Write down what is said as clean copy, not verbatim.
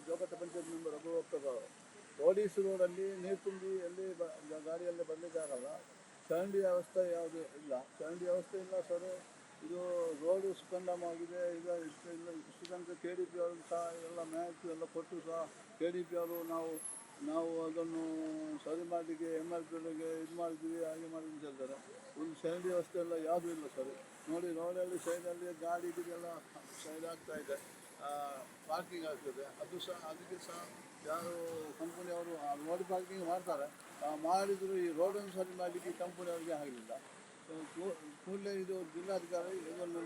ಜೋಗಟ್ಟ panchayat member ಒಬ್ಬರು ಹೋಗ್ತಾರೆ. Police ರೋಡಲ್ಲಿ ನೀರು ತುಂಬಿ ಎಲ್ಲಿ ಗಾಡಿಯಲ್ಲೇ ಬರಲಿಕ್ಕೆ ಆಗಲ್ಲ. ಚರಂಡಿ ವ್ಯವಸ್ಥೆ ಯಾವುದು ಇಲ್ಲ, ಚರಂಡಿ ವ್ಯವಸ್ಥೆ ಇಲ್ಲ ಸರ್. ಇದು ರೋಡು ಸುಖಂಡಮಾಗಿದೆ. ಈಗ ಇಷ್ಟು ತನಕ ಕೆ ಡಿ ಪಿ ಅವರು ಸಹ ಎಲ್ಲ ಮ್ಯಾಚ್ ಎಲ್ಲ ಕೊಟ್ಟು ಸಹ ಕೆ ಡಿ ಪಿ ಅವರು ನಾವು ಅದನ್ನು ಸರಿ ಮಾಡಲಿಕ್ಕೆ ಎಮ್ ಎಲ್ ಪಿಗಳಿಗೆ ಇದು ಮಾಡಿದ್ವಿ, ಹಾಗೆ ಮಾಡಿದ್ವಿ ಅಂತ ಹೇಳ್ತಾರೆ. ಒಂದು ಚರಂಡಿ ವ್ಯವಸ್ಥೆ ಎಲ್ಲ ಯಾವುದೂ ಇಲ್ಲ ಸರ್. ನೋಡಿ, ರೋಡಲ್ಲಿ ಸೈಡಲ್ಲಿ ಗಾಡಿ ಇದೆಲ್ಲ ಸೈಡ್ ಆಗ್ತಾ ಇದೆ, ಪಾರ್ಕಿಂಗ್ ಆಗ್ತದೆ. ಅದು ಸಹ ಅದಕ್ಕೆ ಸಹ ಯಾರು ಕಂಪನಿಯವರು ರೋಡ್ ಪಾರ್ಕಿಂಗ್ ಮಾಡ್ತಾರೆ, ಮಾಡಿದರೂ ಈ ರೋಡನ್ನು ಸರಿ ಮಾಡಲಿಕ್ಕೆ ಕಂಪನಿಯವರಿಗೆ ಆಗಲಿಲ್ಲ. ಕೂಡಲೇ ಇದು ಜಿಲ್ಲಾಧಿಕಾರಿ ಇದನ್ನು